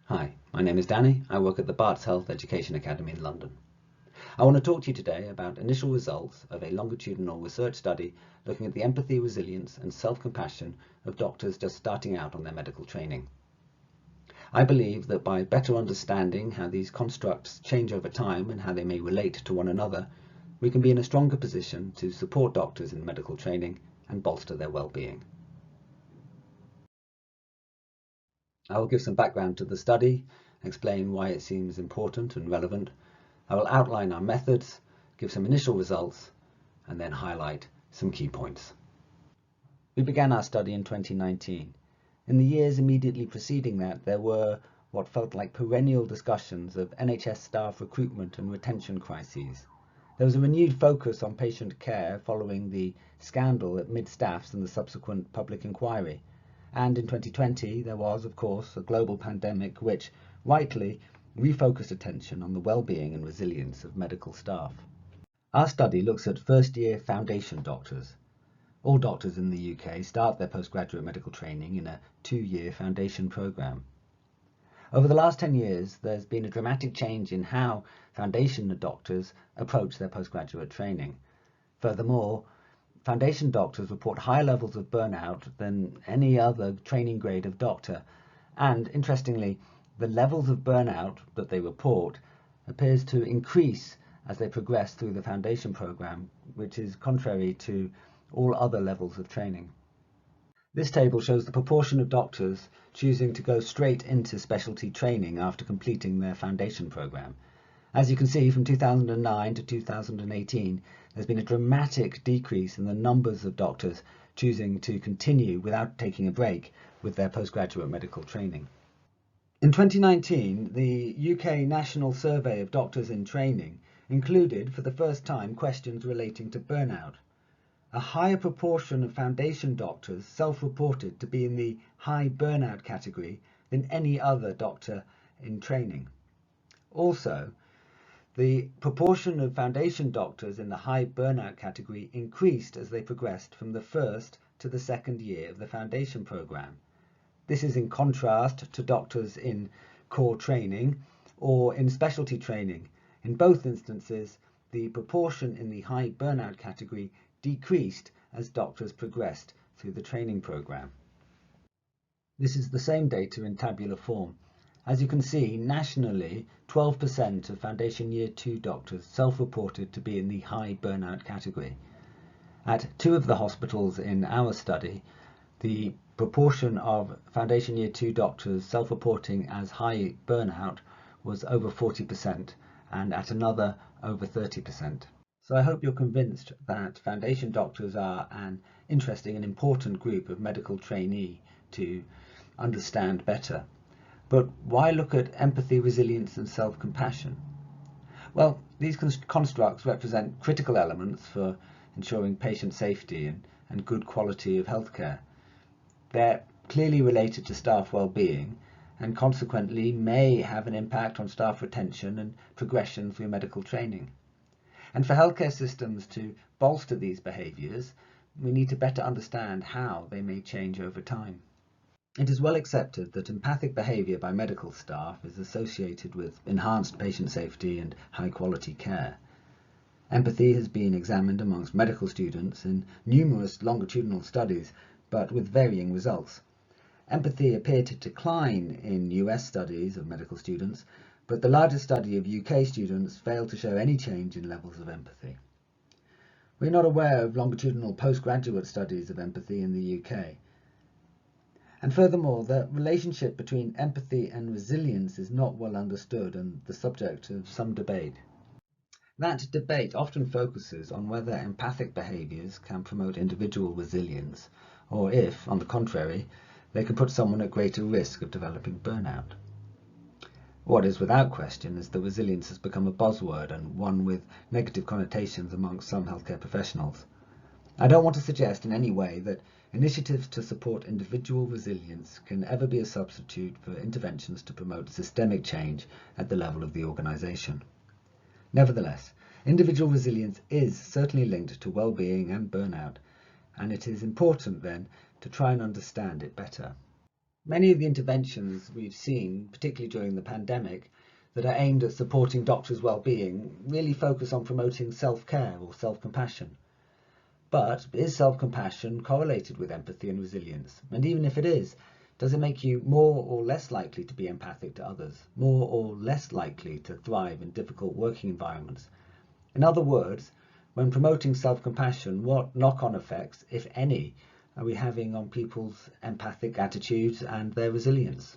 Hi, my name is Danny. I work at the Barts Health Education Academy in London. I want to talk to you today about initial results of a longitudinal research study looking at the empathy, resilience and self-compassion of doctors just starting out on their medical training. I believe that by better understanding how these constructs change over time and how they may relate to one another, we can be in a stronger position to support doctors in medical training and bolster their well-being. I will give some background to the study, explain why it seems important and relevant. I will outline our methods, give some initial results, and then highlight some key points. We began our study in 2019. In the years immediately preceding that, there were what felt like perennial discussions of NHS staff recruitment and retention crises. There was a renewed focus on patient care following the scandal at mid-staffs and the subsequent public inquiry. And in 2020, there was, of course, a global pandemic which, rightly, refocused attention on the well-being and resilience of medical staff. Our study looks at first-year foundation doctors. All doctors in the UK start their postgraduate medical training in a 2-year foundation programme. Over the last 10 years, there's been a dramatic change in how foundation doctors approach their postgraduate training. Furthermore, foundation doctors report higher levels of burnout than any other training grade of doctor, and interestingly, the levels of burnout that they report appears to increase as they progress through the foundation program, which is contrary to all other levels of training. This table shows the proportion of doctors choosing to go straight into specialty training after completing their foundation program. As you can see, from 2009 to 2018, there's been a dramatic decrease in the numbers of doctors choosing to continue without taking a break with their postgraduate medical training. In 2019, the UK National Survey of Doctors in Training included, for the first time, questions relating to burnout. A higher proportion of foundation doctors self-reported to be in the high burnout category than any other doctor in training. Also, the proportion of foundation doctors in the high burnout category increased as they progressed from the first to the second year of the foundation program. This is in contrast to doctors in core training or in specialty training. In both instances, the proportion in the high burnout category decreased as doctors progressed through the training program. This is the same data in tabular form. As you can see, nationally, 12% of Foundation Year 2 doctors self-reported to be in the high burnout category. At 2 of the hospitals in our study, the proportion of Foundation Year 2 doctors self-reporting as high burnout was over 40%, and at another over 30%. So I hope you're convinced that foundation doctors are an interesting and important group of medical trainee to understand better. But why look at empathy, resilience and self-compassion? Well, these constructs represent critical elements for ensuring patient safety and good quality of healthcare. They're clearly related to staff well-being and consequently may have an impact on staff retention and progression through medical training. And for healthcare systems to bolster these behaviours, we need to better understand how they may change over time. It is well accepted that empathic behaviour by medical staff is associated with enhanced patient safety and high-quality care. Empathy has been examined amongst medical students in numerous longitudinal studies, but with varying results. Empathy appeared to decline in US studies of medical students, but the largest study of UK students failed to show any change in levels of empathy. We're not aware of longitudinal postgraduate studies of empathy in the UK. And furthermore, the relationship between empathy and resilience is not well understood and the subject of some debate. That debate often focuses on whether empathic behaviours can promote individual resilience, or if, on the contrary, they can put someone at greater risk of developing burnout. What is without question is that resilience has become a buzzword and one with negative connotations amongst some healthcare professionals. I don't want to suggest in any way that initiatives to support individual resilience can ever be a substitute for interventions to promote systemic change at the level of the organisation. Nevertheless, individual resilience is certainly linked to well-being and burnout, and it is important then to try and understand it better. Many of the interventions we've seen, particularly during the pandemic, that are aimed at supporting doctors' well-being really focus on promoting self-care or self-compassion. But is self-compassion correlated with empathy and resilience? And even if it is, does it make you more or less likely to be empathic to others, more or less likely to thrive in difficult working environments? In other words, when promoting self-compassion, what knock-on effects, if any, are we having on people's empathic attitudes and their resilience?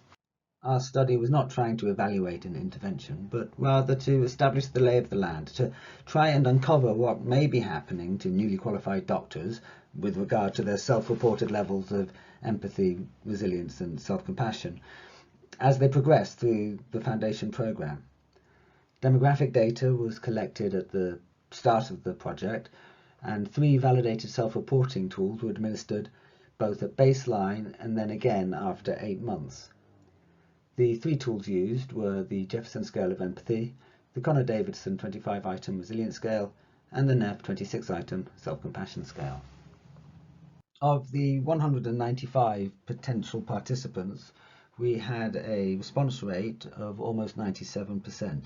Our study was not trying to evaluate an intervention, but rather to establish the lay of the land, to try and uncover what may be happening to newly qualified doctors with regard to their self-reported levels of empathy, resilience and self-compassion as they progress through the foundation programme. Demographic data was collected at the start of the project, and 3 validated self-reporting tools were administered both at baseline and then again after 8 months. The 3 tools used were the Jefferson Scale of Empathy, the Connor-Davidson 25-item Resilience Scale, and the NEF 26-item Self-Compassion Scale. Of the 195 potential participants, we had a response rate of almost 97%.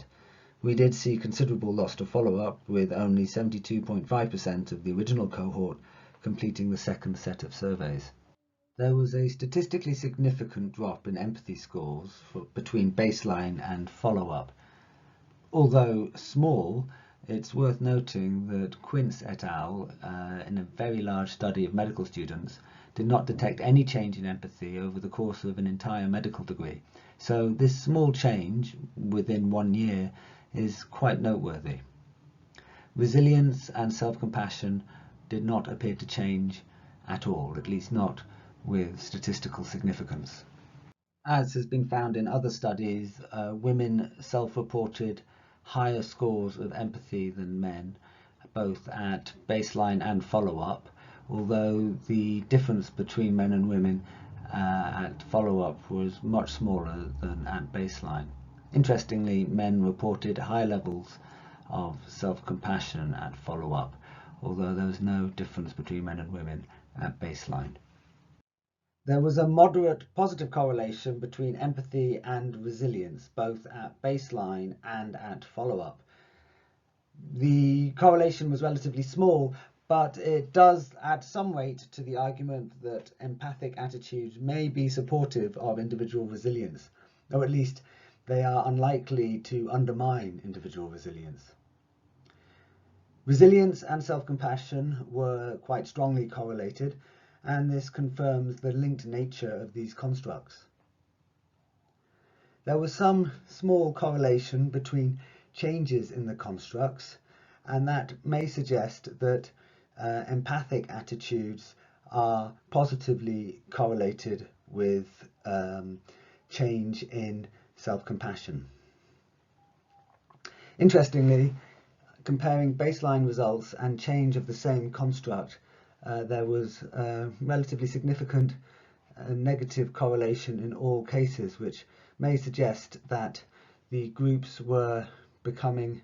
We did see considerable loss to follow-up, with only 72.5% of the original cohort completing the second set of surveys. There was a statistically significant drop in empathy scores between baseline and follow-up. Although small, it's worth noting that Quince et al., in a very large study of medical students, did not detect any change in empathy over the course of an entire medical degree. So this small change within 1 year is quite noteworthy. Resilience and self-compassion did not appear to change at all, at least not with statistical significance. As has been found in other studies, women self-reported higher scores of empathy than men, both at baseline and follow-up, although the difference between men and women at follow-up was much smaller than at baseline. Interestingly, men reported high levels of self-compassion at follow-up, although there was no difference between men and women at baseline. There was a moderate positive correlation between empathy and resilience, both at baseline and at follow-up. The correlation was relatively small, but it does add some weight to the argument that empathic attitudes may be supportive of individual resilience, or at least they are unlikely to undermine individual resilience. Resilience and self-compassion were quite strongly correlated, and this confirms the linked nature of these constructs. There was some small correlation between changes in the constructs, and that may suggest that empathic attitudes are positively correlated with change in self-compassion. Interestingly, comparing baseline results and change of the same construct, there was a relatively significant negative correlation in all cases, which may suggest that the groups were becoming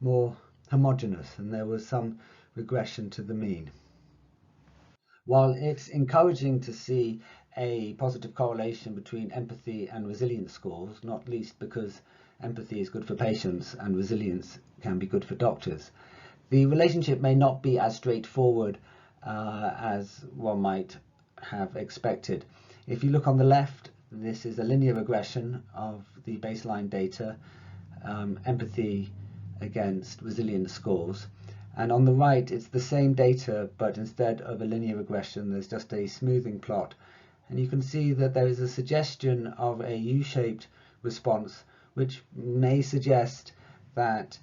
more homogeneous and there was some regression to the mean. While it's encouraging to see a positive correlation between empathy and resilience scores, not least because empathy is good for patients and resilience can be good for doctors, the relationship may not be as straightforward as one might have expected. If you look on the left, this is a linear regression of the baseline data, empathy against resilience scores. And on the right, it's the same data, but instead of a linear regression, there's just a smoothing plot. And you can see that there is a suggestion of a U-shaped response, which may suggest that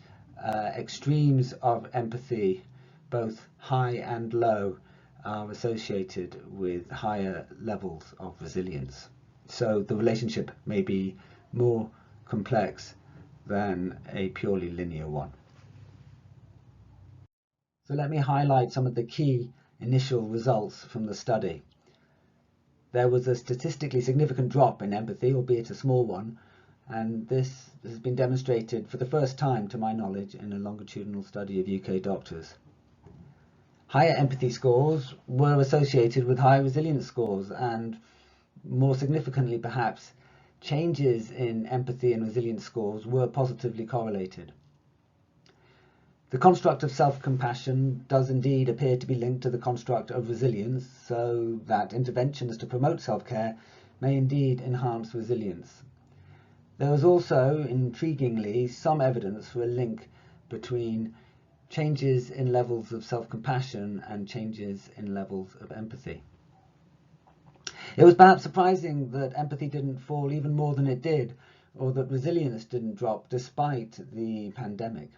extremes of empathy, both high and low, are associated with higher levels of resilience. So the relationship may be more complex than a purely linear one. So let me highlight some of the key initial results from the study. There was a statistically significant drop in empathy, albeit a small one, and this has been demonstrated for the first time, to my knowledge, in a longitudinal study of UK doctors. Higher empathy scores were associated with higher resilience scores, and more significantly perhaps, changes in empathy and resilience scores were positively correlated. The construct of self-compassion does indeed appear to be linked to the construct of resilience, so that interventions to promote self-care may indeed enhance resilience. There is also, intriguingly, some evidence for a link between changes in levels of self-compassion and changes in levels of empathy. It was perhaps surprising that empathy didn't fall even more than it did, or that resilience didn't drop despite the pandemic.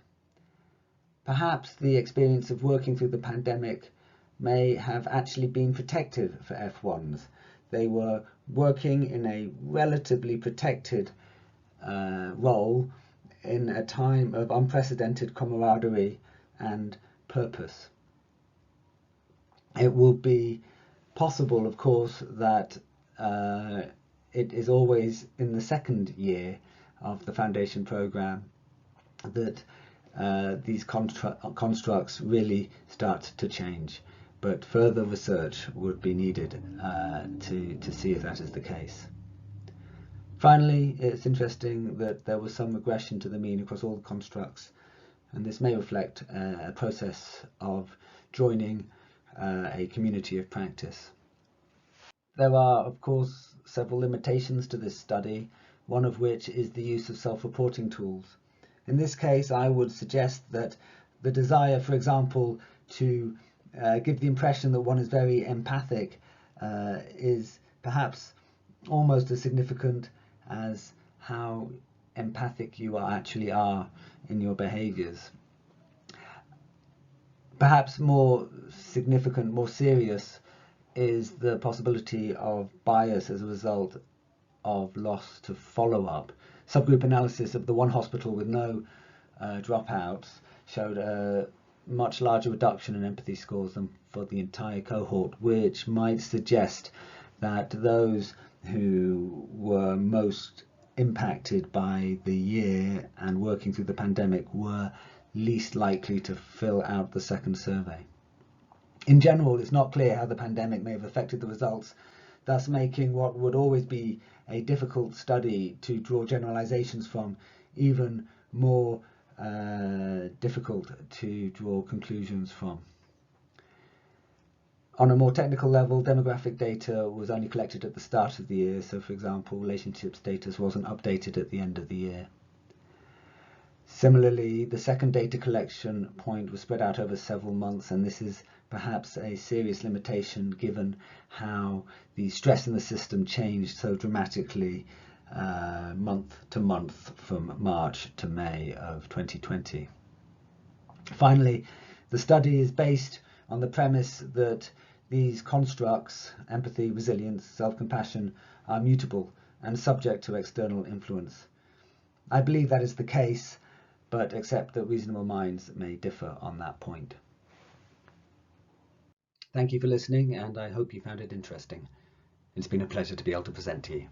Perhaps the experience of working through the pandemic may have actually been protective for F1s. They were working in a relatively protected role in a time of unprecedented camaraderie and purpose. It will be possible, of course, that it is always in the second year of the foundation program that these constructs really start to change, but further research would be needed to see if that is the case. Finally, it's interesting that there was some regression to the mean across all the constructs, and this may reflect a process of joining a community of practice. There are, of course, several limitations to this study, one of which is the use of self-reporting tools. In this case, I would suggest that the desire, for example, to give the impression that one is very empathic is perhaps almost as significant as how empathic you actually are in your behaviours. Perhaps more significant, more serious, is the possibility of bias as a result of loss to follow-up. Subgroup analysis of the one hospital with no dropouts showed a much larger reduction in empathy scores than for the entire cohort, which might suggest that those who were most impacted by the year and working through the pandemic were least likely to fill out the second survey. In general, it's not clear how the pandemic may have affected the results, thus making what would always be a difficult study to draw generalizations from even more difficult to draw conclusions from. On a more technical level, demographic data was only collected at the start of the year, so for example, relationship status wasn't updated at the end of the year. Similarly, the second data collection point was spread out over several months, and this is perhaps a serious limitation given how the stress in the system changed so dramatically month to month from March to May of 2020. Finally, the study is based on the premise that these constructs, empathy, resilience, self-compassion, are mutable and subject to external influence. I believe that is the case, but accept that reasonable minds may differ on that point. Thank you for listening, and I hope you found it interesting. It's been a pleasure to be able to present to you.